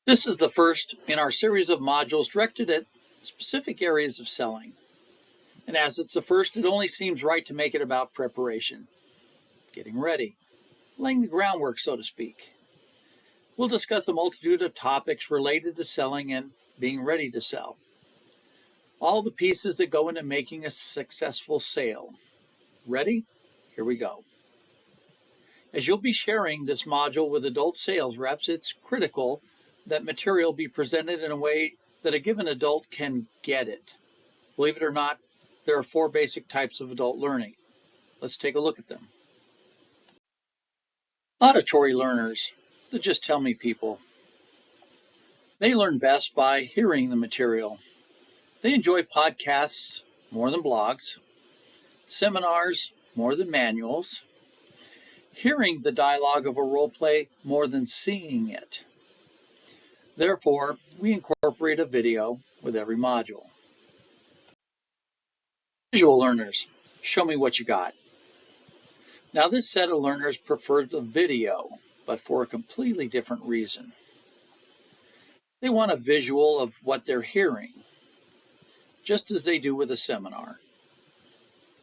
This is the first in our series of modules directed at specific areas of selling. And as it's the first, it only seems right to make it about preparation, getting ready, laying the groundwork, so to speak. We'll discuss a multitude of topics related to selling and being ready to sell. All the pieces that go into making a successful sale. Ready? Here we go. As you'll be sharing this module with adult sales reps, it's critical that material be presented in a way that a given adult can get it. Believe it or not, there are 4 basic types of adult learning. Let's take a look at them. Auditory learners, the just tell me people. They learn best by hearing the material. They enjoy podcasts more than blogs, seminars more than manuals, hearing the dialogue of a role play more than seeing it. Therefore, we incorporate a video with every module. Visual learners, show me what you got. Now, this set of learners prefer the video, but for a completely different reason. They want a visual of what they're hearing, just as they do with a seminar.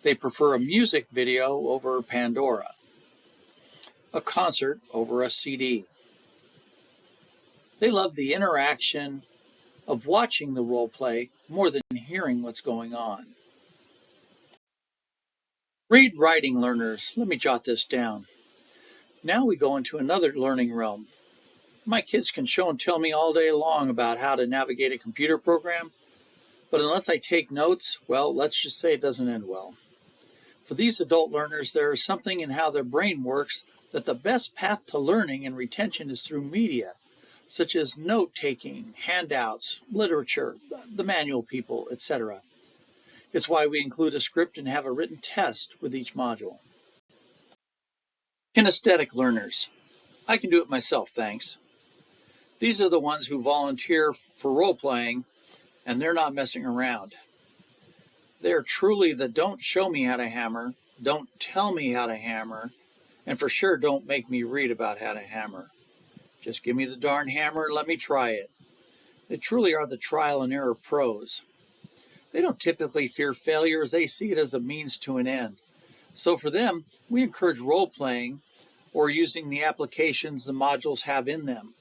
They prefer a music video over Pandora, a concert over a CD. They love the interaction of watching the role play more than hearing what's going on. Read writing learners, let me jot this down. Now we go into another learning realm. My kids can show and tell me all day long about how to navigate a computer program, but unless I take notes, well, let's just say it doesn't end well. For these adult learners, there is something in how their brain works that the best path to learning and retention is through media, such as note-taking, handouts, literature, the manual people, etc. It's why we include a script and have a written test with each module. Kinesthetic learners. I can do it myself, thanks. These are the ones who volunteer for role-playing, and they're not messing around. They're truly the don't show me how to hammer, don't tell me how to hammer, and for sure don't make me read about how to hammer. Just give me the darn hammer and let me try it. They truly are the trial and error pros. They don't typically fear failure as they see it as a means to an end. So for them, we encourage role-playing or using the applications the modules have in them.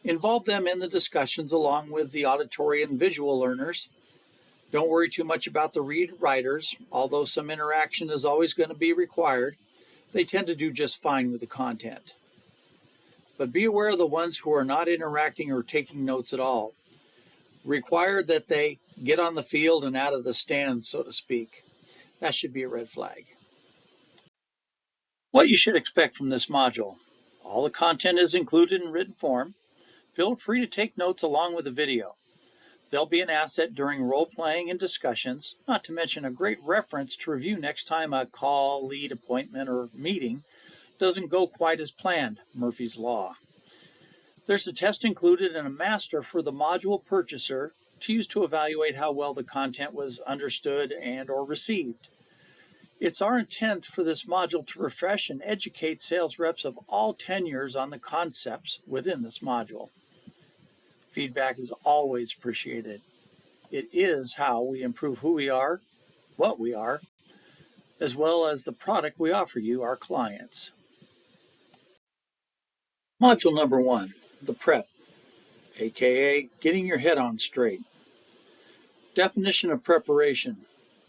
Involve them in the discussions along with the auditory and visual learners. Don't worry too much about the read writers, although some interaction is always going to be required. They tend to do just fine with the content. But be aware of the ones who are not interacting or taking notes at all. Require that they get on the field and out of the stand, so to speak. That should be a red flag. What you should expect from this module. All the content is included in written form. Feel free to take notes along with the video. They'll be an asset during role-playing and discussions, not to mention a great reference to review next time a call, lead, appointment, or meeting doesn't go quite as planned, Murphy's Law. There's a test included and a master for the module purchaser to use to evaluate how well the content was understood and or received. It's our intent for this module to refresh and educate sales reps of all tenures on the concepts within this module. Feedback is always appreciated. It is how we improve who we are, what we are, as well as the product we offer you, our clients. Module number 1, the prep, aka getting your head on straight. Definition of preparation,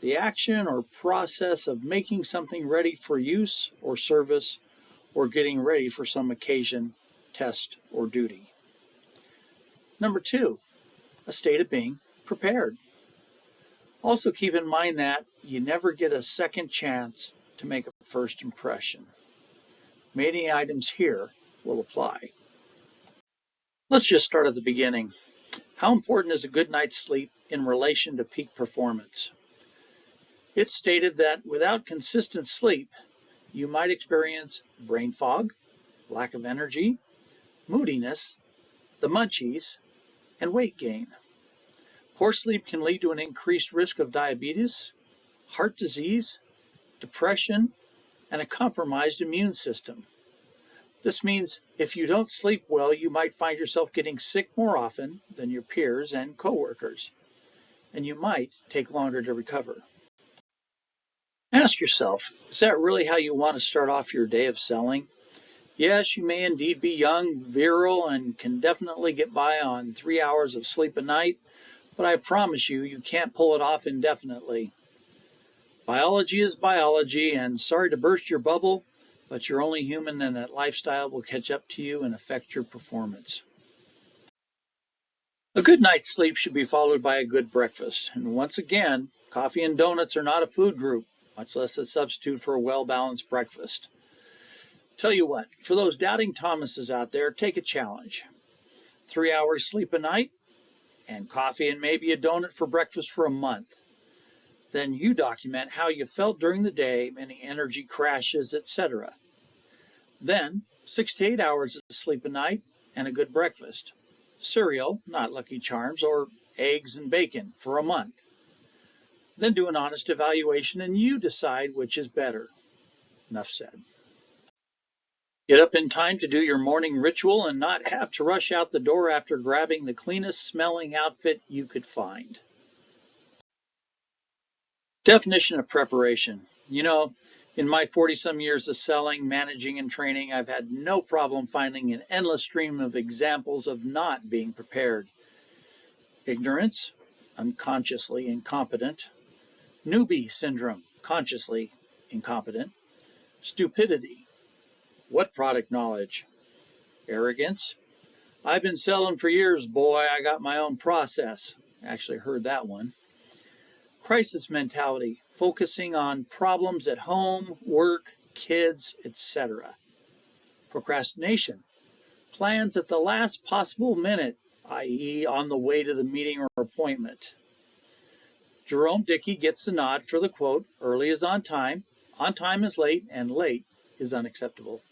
the action or process of making something ready for use or service or getting ready for some occasion, test, or duty. Number 2, a state of being prepared. Also keep in mind that you never get a second chance to make a first impression. Many items here will apply. Let's just start at the beginning. How important is a good night's sleep in relation to peak performance? It's stated that without consistent sleep, you might experience brain fog, lack of energy, moodiness, the munchies, and weight gain. Poor sleep can lead to an increased risk of diabetes, heart disease, depression, and a compromised immune system. This means if you don't sleep well, you might find yourself getting sick more often than your peers and coworkers, and you might take longer to recover. Ask yourself, is that really how you want to start off your day of selling? Yes, you may indeed be young, virile, and can definitely get by on 3 hours of sleep a night, but I promise you, you can't pull it off indefinitely. Biology is biology, and sorry to burst your bubble, but you're only human and that lifestyle will catch up to you and affect your performance. A good night's sleep should be followed by a good breakfast. And once again, coffee and donuts are not a food group, much less a substitute for a well-balanced breakfast. Tell you what, for those doubting Thomases out there, take a challenge. 3 hours sleep a night, and coffee and maybe a donut for breakfast for a month. Then you document how you felt during the day, any energy crashes, etc. Then 6 to 8 hours of sleep a night and a good breakfast. Cereal, not Lucky Charms, or eggs and bacon for a month. Then do an honest evaluation and you decide which is better. Enough said. Get up in time to do your morning ritual and not have to rush out the door after grabbing the cleanest smelling outfit you could find. Definition of preparation. You know, in my 40-some years of selling, managing, and training, I've had no problem finding an endless stream of examples of not being prepared. Ignorance, unconsciously incompetent. Newbie syndrome, consciously incompetent. Stupidity. What product knowledge? Arrogance. I've been selling for years, boy. I got my own process. Actually heard that one. Crisis mentality, focusing on problems at home, work, kids, etc. Procrastination, plans at the last possible minute, i.e. on the way to the meeting or appointment. Jerome Dickey gets the nod for the quote, early is on time is late, and late is unacceptable.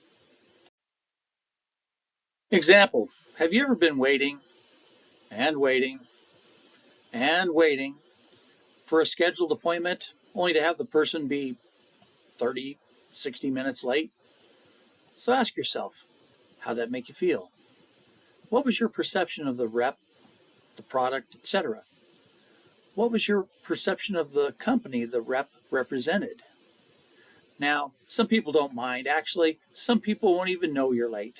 Example, have you ever been waiting and waiting and waiting for a scheduled appointment only to have the person be 30, 60 minutes late? So ask yourself, how'd that make you feel? What was your perception of the rep, the product, etc.? What was your perception of the company the rep represented? Now, some people don't mind. Actually, some people won't even know you're late.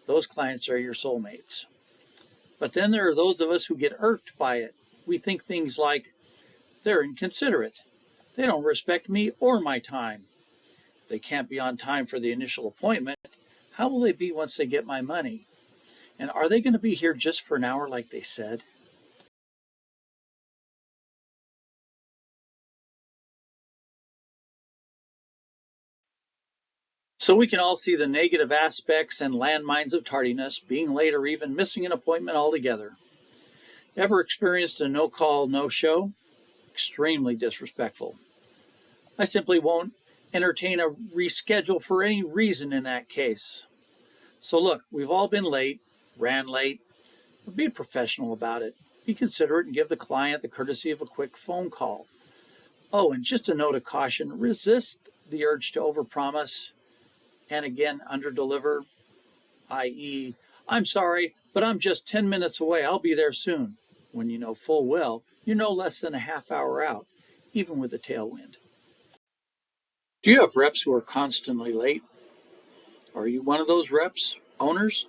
Those clients are your soulmates. But then there are those of us who get irked by it. We think things like, they're inconsiderate. They don't respect me or my time. If they can't be on time for the initial appointment, how will they be once they get my money? And are they going to be here just for an hour like they said? So we can all see the negative aspects and landmines of tardiness, being late, or even missing an appointment altogether. Ever experienced a no-call, no-show? Extremely disrespectful. I simply won't entertain a reschedule for any reason in that case. So look, we've all been late, ran late, but be professional about it. Be considerate and give the client the courtesy of a quick phone call. Oh, and just a note of caution, resist the urge to overpromise and again underdeliver, i.e., I'm sorry, but I'm just 10 minutes away. I'll be there soon. When you know full well you're no less than a half hour out, even with a tailwind. Do you have reps who are constantly late? Are you one of those reps? Owners?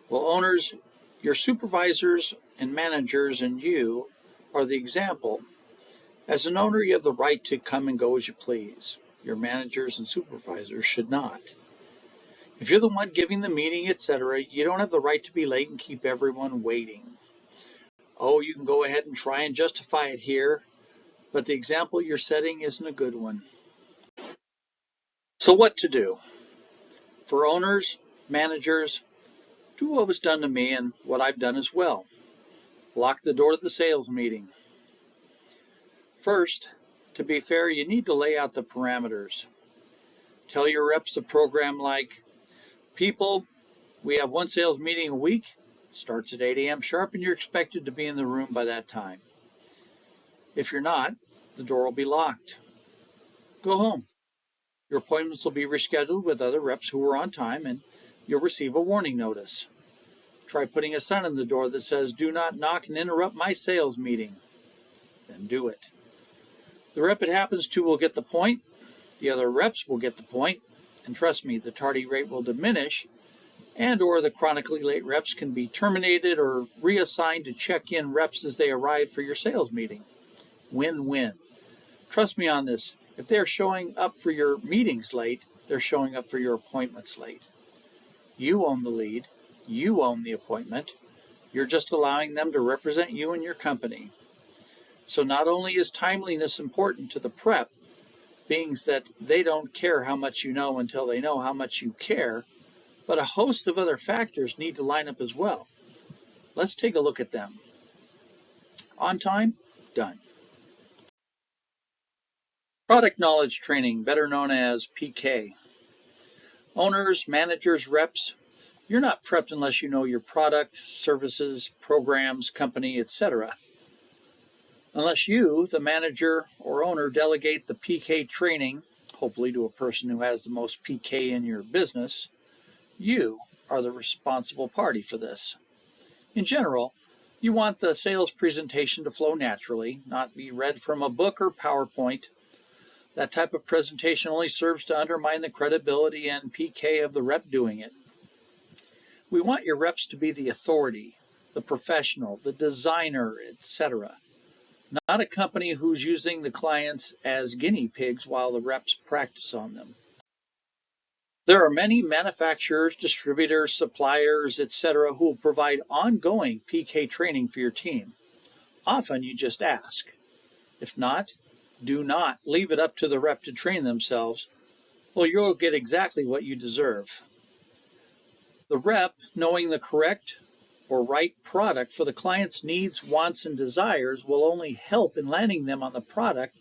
Well, owners, your supervisors and managers and you are the example. As an owner, you have the right to come and go as you please. Your managers and supervisors should not. If you're the one giving the meeting, etc., you don't have the right to be late and keep everyone waiting. Oh, you can go ahead and try and justify it here, but the example you're setting isn't a good one. So what to do? For owners, managers, do what was done to me and what I've done as well. Lock the door to the sales meeting. First, to be fair, you need to lay out the parameters. Tell your reps a program like, people, we have one sales meeting a week. It starts at 8 a.m. sharp and you're expected to be in the room by that time. If you're not, the door will be locked. Go home. Your appointments will be rescheduled with other reps who are on time, and you'll receive a warning notice. Try putting a sign on the door that says, "Do not knock and interrupt my sales meeting." Then do it. The rep it happens to will get the point. The other reps will get the point. And trust me, the tardy rate will diminish, and or the chronically late reps can be terminated or reassigned to check-in reps as they arrive for your sales meeting. Win-win. Trust me on this. If they're showing up for your meetings late, they're showing up for your appointments late. You own the lead. You own the appointment. You're just allowing them to represent you and your company. So not only is timeliness important to the prep, being that they don't care how much you know until they know how much you care, but a host of other factors need to line up as well. Let's take a look at them. On time? Done. Product knowledge training, better known as PK. Owners, managers, reps, you're not prepped unless you know your product, services, programs, company, etc. Unless you, the manager or owner, delegate the PK training, hopefully to a person who has the most PK in your business, you are the responsible party for this. In general, you want the sales presentation to flow naturally, not be read from a book or PowerPoint. That type of presentation only serves to undermine the credibility and PK of the rep doing it. We want your reps to be the authority, the professional, the designer, etc. Not a company who's using the clients as guinea pigs while the reps practice on them. There are many manufacturers, distributors, suppliers, etc. who will provide ongoing PK training for your team. Often you just ask. If not, do not leave it up to the rep to train themselves, or you'll get exactly what you deserve. The rep, knowing the correct or right product for the client's needs, wants, and desires will only help in landing them on the product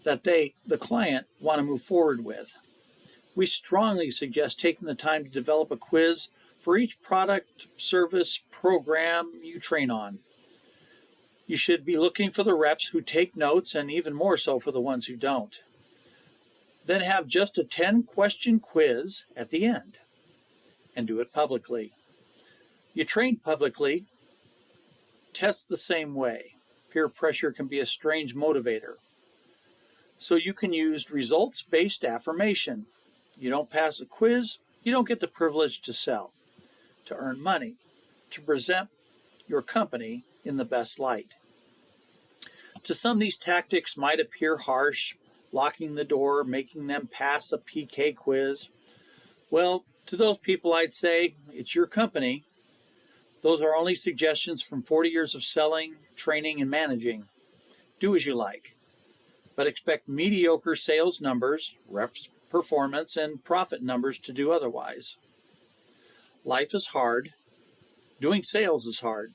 that the client, want to move forward with. We strongly suggest taking the time to develop a quiz for each product, service, program you train on. You should be looking for the reps who take notes, and even more so for the ones who don't. Then have just a 10-question quiz at the end, and do it publicly. You train publicly, test the same way. Peer pressure can be a strange motivator. So you can use results-based affirmation. You don't pass a quiz, you don't get the privilege to sell, to earn money, to present your company in the best light. To some, these tactics might appear harsh, locking the door, making them pass a PK quiz. Well, to those people I'd say, it's your company. Those are only suggestions from 40 years of selling, training, and managing. Do as you like, but expect mediocre sales numbers, reps performance, and profit numbers to do otherwise. Life is hard. Doing sales is hard.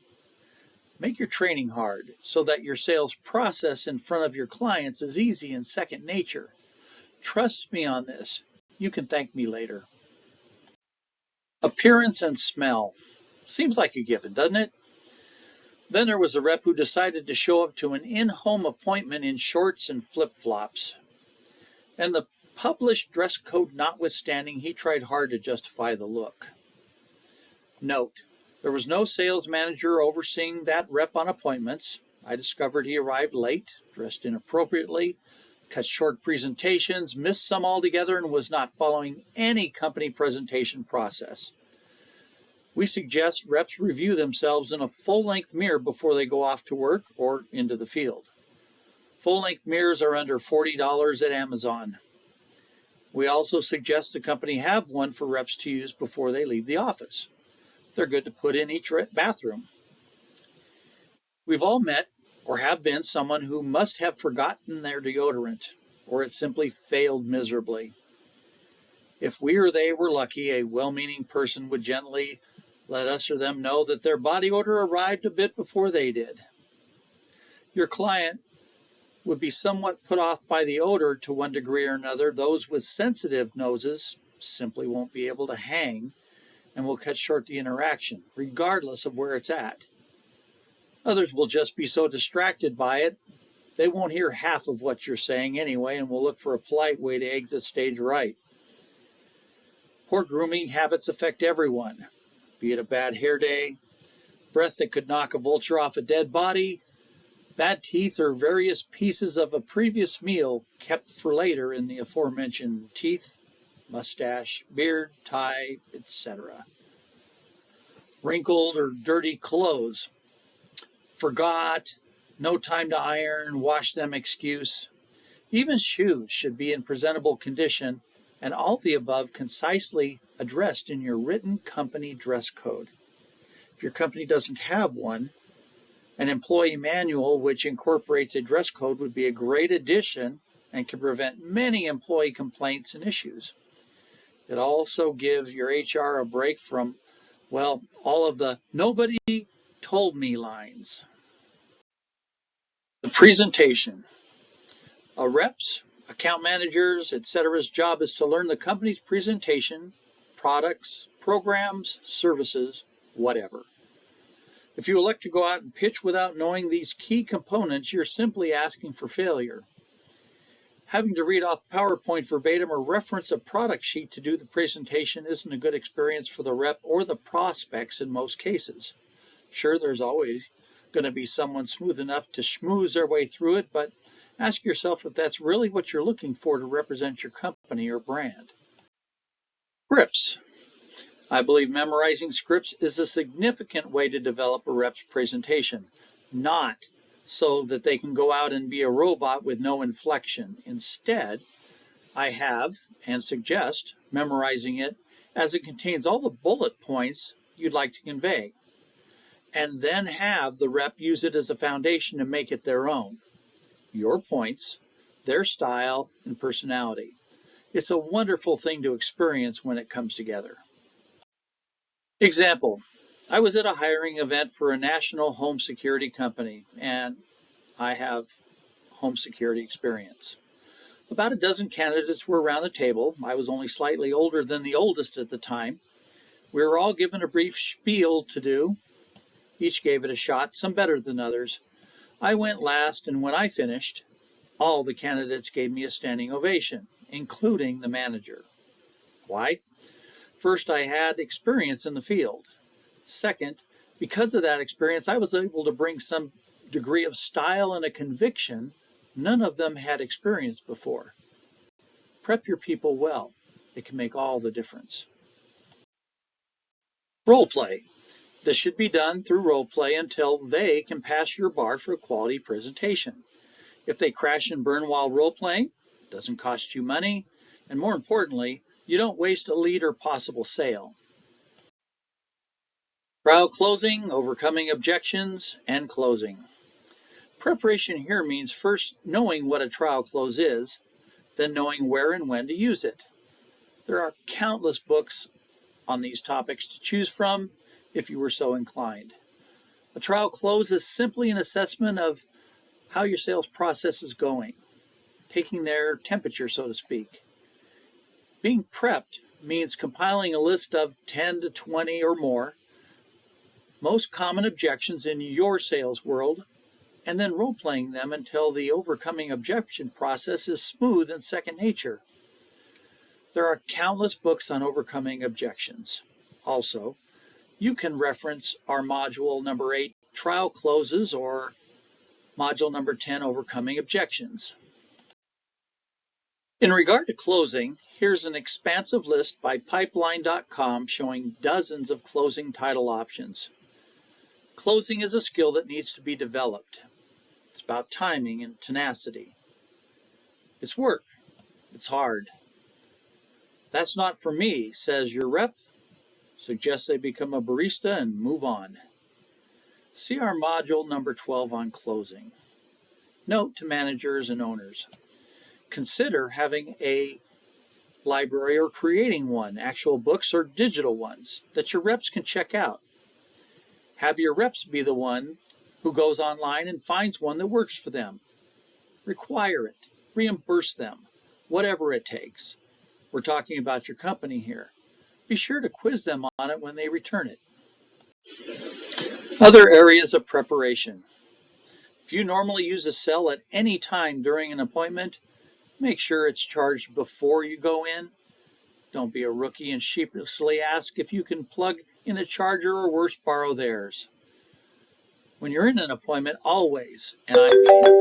Make your training hard so that your sales process in front of your clients is easy and second nature. Trust me on this. You can thank me later. Appearance and smell. Seems like a given, doesn't it? Then there was a rep who decided to show up to an in-home appointment in shorts and flip-flops. And the published dress code notwithstanding, he tried hard to justify the look. Note, there was no sales manager overseeing that rep on appointments. I discovered he arrived late, dressed inappropriately, cut short presentations, missed some altogether, and was not following any company presentation process. We suggest reps review themselves in a full-length mirror before they go off to work or into the field. Full-length mirrors are under $40 at Amazon. We also suggest the company have one for reps to use before they leave the office. They're good to put in each bathroom. We've all met or have been someone who must have forgotten their deodorant, or it simply failed miserably. If we or they were lucky, a well-meaning person would gently let us or them know that their body odor arrived a bit before they did. Your client would be somewhat put off by the odor to one degree or another. Those with sensitive noses simply won't be able to hang and will cut short the interaction, regardless of where it's at. Others will just be so distracted by it They won't hear half of what you're saying anyway and will look for a polite way to exit stage right. Poor grooming habits affect everyone, be it a bad hair day, breath that could knock a vulture off a dead body, bad teeth, or various pieces of a previous meal kept for later in the aforementioned teeth, mustache, beard, tie, etc. Wrinkled or dirty clothes. Forgot, no time to iron, wash them excuse. Even shoes should be in presentable condition, and all the above concisely addressed in your written company dress code. If your company doesn't have one, an employee manual which incorporates a dress code would be a great addition and can prevent many employee complaints and issues. It also gives your HR a break from, well, all of the nobody told me lines. The presentation. A rep's, account managers, etc.'s job is to learn the company's presentation, products, programs, services, whatever. If you elect to go out and pitch without knowing these key components, you're simply asking for failure. Having to read off PowerPoint verbatim or reference a product sheet to do the presentation isn't a good experience for the rep or the prospects in most cases. Sure, there's always going to be someone smooth enough to schmooze their way through it, but ask yourself if that's really what you're looking for to represent your company or brand. Scripts. I believe memorizing scripts is a significant way to develop a rep's presentation, not so that they can go out and be a robot with no inflection. Instead, I have and suggest memorizing it as it contains all the bullet points you'd like to convey, and then have the rep use it as a foundation to make it their own. Your points, their style, and personality. It's a wonderful thing to experience when it comes together. Example, I was at a hiring event for a national home security company, and I have home security experience. About a dozen candidates were around the table. I was only slightly older than the oldest at the time. We were all given a brief spiel to do. Each gave it a shot, some better than others. I went last, and when I finished, all the candidates gave me a standing ovation, including the manager. Why? First, I had experience in the field. Second, because of that experience, I was able to bring some degree of style and a conviction none of them had experienced before. Prep your people well. It can make all the difference. Role play. This should be done through role play until they can pass your bar for a quality presentation. If they crash and burn while role playing, it doesn't cost you money, and more importantly, you don't waste a lead or possible sale. Trial closing, overcoming objections, and closing. Preparation here means first knowing what a trial close is, then knowing where and when to use it. There are countless books on these topics to choose from if you were so inclined. A trial close is simply an assessment of how your sales process is going, taking their temperature, so to speak. Being prepped means compiling a list of 10 to 20 or more most common objections in your sales world, and then role-playing them until the overcoming objection process is smooth and second nature. There are countless books on overcoming objections. Also, you can reference our module number 8, Trial Closes, or module number 10, Overcoming Objections. In regard to closing, here's an expansive list by Pipeline.com showing dozens of closing title options. Closing is a skill that needs to be developed. It's about timing and tenacity. It's work. It's hard. That's not for me, says your rep. Suggest they become a barista and move on. See our module number 12 on closing. Note to managers and owners. Consider having a library or creating one, actual books or digital ones, that your reps can check out. Have your reps be the one who goes online and finds one that works for them. Require it. Reimburse them. Whatever it takes. We're talking about your company here. Be sure to quiz them on it when they return it. Other areas of preparation. If you normally use a cell at any time during an appointment, make sure it's charged before you go in. Don't be a rookie and sheepishly ask if you can plug in a charger or worse, borrow theirs. When you're in an appointment, always, and I mean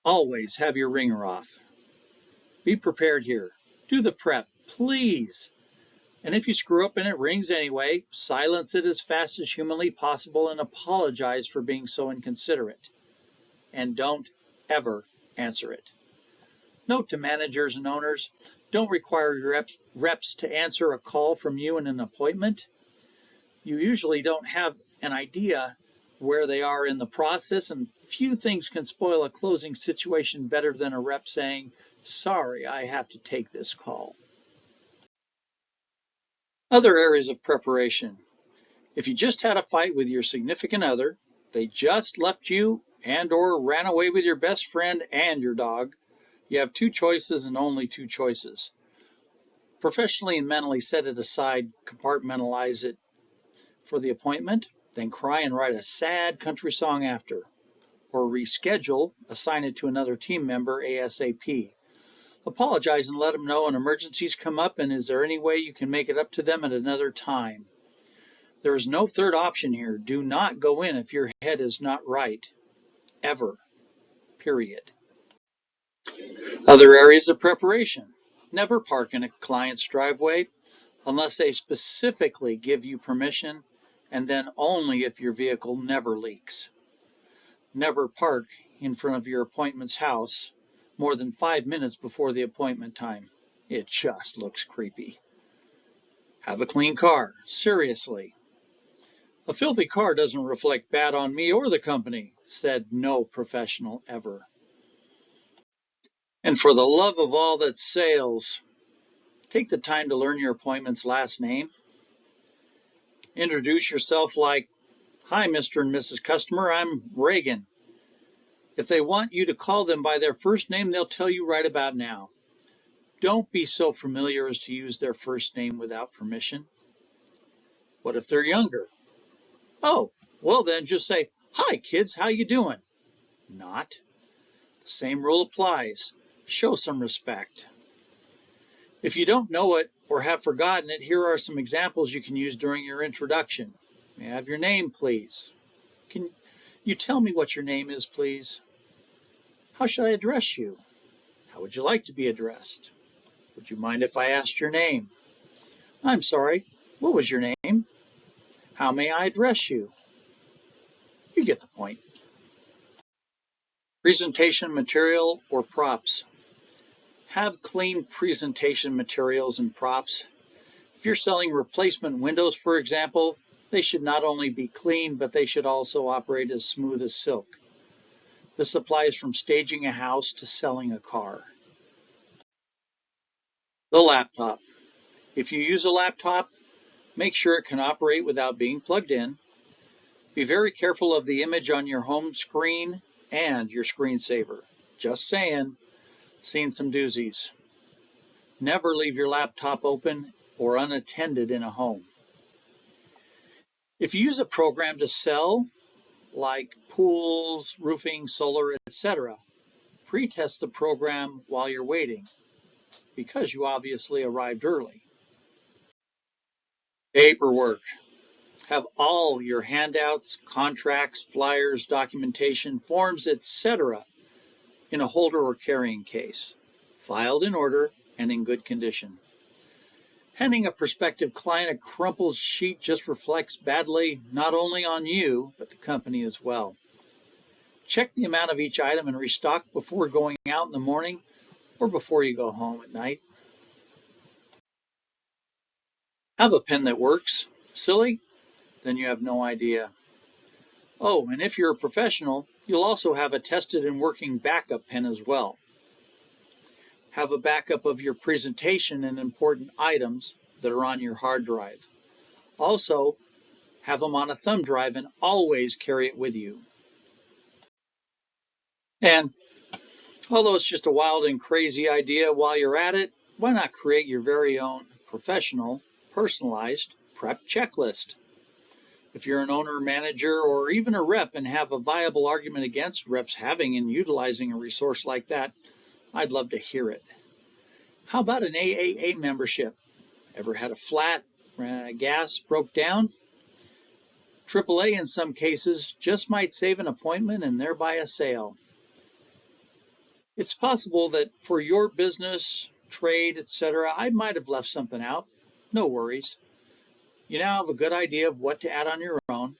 always have your ringer off. Be prepared here. Do the prep, please. And if you screw up and it rings anyway, silence it as fast as humanly possible and apologize for being so inconsiderate. And don't ever answer it. Note to managers and owners, don't require your reps to answer a call from you in an appointment. You usually don't have an idea where they are in the process, and few things can spoil a closing situation better than a rep saying, "Sorry, I have to take this call." Other areas of preparation. If you just had a fight with your significant other, they just left you and/or ran away with your best friend and your dog, you have two choices and only two choices. Professionally and mentally set it aside, compartmentalize it for the appointment, then cry and write a sad country song after. Or reschedule, assign it to another team member ASAP. Apologize and let them know an emergency's come up and is there any way you can make it up to them at another time. There is no third option here. Do not go in if your head is not right. Ever. Period. Other areas of preparation. Never park in a client's driveway unless they specifically give you permission, and then only if your vehicle never leaks. Never park in front of your appointment's house more than 5 minutes before the appointment time. It just looks creepy. Have a clean car. Seriously. A filthy car doesn't reflect bad on me or the company, said no professional ever. And for the love of all that sails, take the time to learn your appointment's last name. Introduce yourself like, "Hi, Mr. and Mrs. Customer, I'm Reagan." If they want you to call them by their first name, they'll tell you right about now. Don't be so familiar as to use their first name without permission. What if they're younger? Oh, well then just say, "Hi kids, how you doing?" Not. The same rule applies. Show some respect. If you don't know it or have forgotten it, here are some examples you can use during your introduction. May I have your name, please? Can you tell me what your name is, please? How should I address you? How would you like to be addressed? Would you mind if I asked your name? I'm sorry, what was your name? How may I address you? You get the point. Presentation material or props. Have clean presentation materials and props. If you're selling replacement windows, for example, they should not only be clean, but they should also operate as smooth as silk. This applies from staging a house to selling a car. The laptop. If you use a laptop, make sure it can operate without being plugged in. Be very careful of the image on your home screen and your screensaver. Just saying, seen some doozies. Never leave your laptop open or unattended in a home. If you use a program to sell, like pools, roofing, solar, etc., pre-test the program while you're waiting, because you obviously arrived early. Paperwork. Have all your handouts, contracts, flyers, documentation, forms, etc. in a holder or carrying case, filed in order and in good condition. Handing a prospective client a crumpled sheet just reflects badly not only on you, but the company as well. Check the amount of each item and restock before going out in the morning or before you go home at night. Have a pen that works. Silly? Then you have no idea. Oh, and if you're a professional, you'll also have a tested and working backup pen as well. Have a backup of your presentation and important items that are on your hard drive. Also, have them on a thumb drive and always carry it with you. And Although it's just a wild and crazy idea, while you're at it, why not create your very own professional, personalized prep checklist? If you're an owner, manager, or even a rep and have a viable argument against reps having and utilizing a resource like that, I'd love to hear it. How about an AAA membership? Ever had a flat, gas broke down? AAA in some cases just might save an appointment and thereby a sale. It's possible that for your business, trade, etc., I might have left something out. No worries. You now have a good idea of what to add on your own.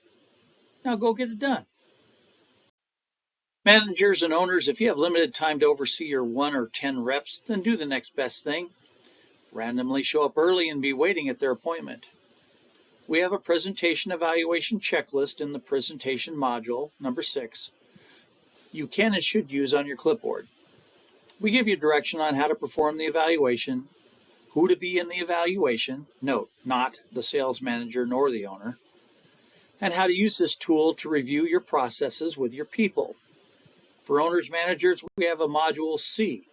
Now go get it done. Managers and owners, if you have limited time to oversee your 1 or 10 reps, then do the next best thing. Randomly show up early and be waiting at their appointment. We have a presentation evaluation checklist in the presentation module, number 6, you can and should use on your clipboard. We give you direction on how to perform the evaluation, who to be in the evaluation, note, not the sales manager nor the owner, and how to use this tool to review your processes with your people. For owners, managers, we have a module C,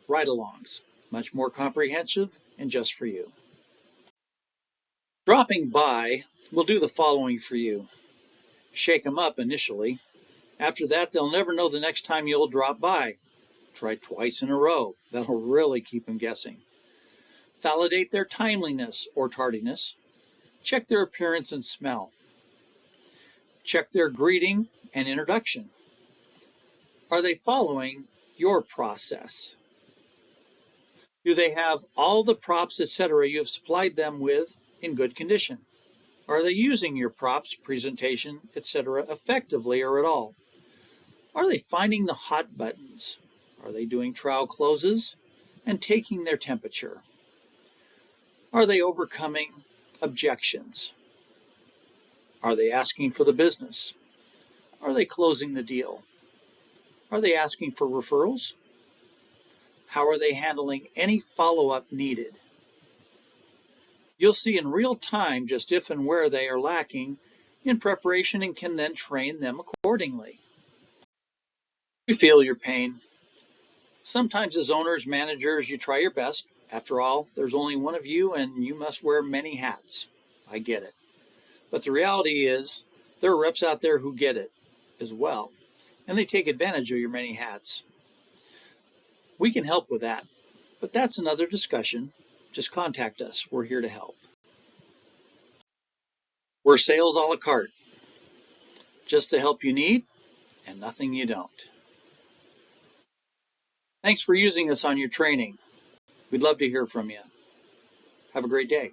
ride-alongs, much more comprehensive and just for you. Dropping by will do the following for you. Shake them up initially. After that, they'll never know the next time you'll drop by. Try twice in a row. That'll really keep them guessing. Validate their timeliness or tardiness. Check their appearance and smell. Check their greeting and introduction. Are they following your process? Do they have all the props, etc. you have supplied them with in good condition? Are they using your props, presentation, etc. effectively or at all? Are they finding the hot buttons? Are they doing trial closes and taking their temperature? Are they overcoming objections? Are they asking for the business? Are they closing the deal? Are they asking for referrals? How are they handling any follow-up needed? You'll see in real time just if and where they are lacking in preparation and can then train them accordingly. We feel your pain. Sometimes as owners, managers, you try your best. After all, there's only one of you and you must wear many hats. I get it. But the reality is there are reps out there who get it as well, and they take advantage of your many hats. We can help with that, but that's another discussion. Just contact us. We're here to help. We're sales a la carte. Just the help you need and nothing you don't. Thanks for using us on your training. We'd love to hear from you. Have a great day.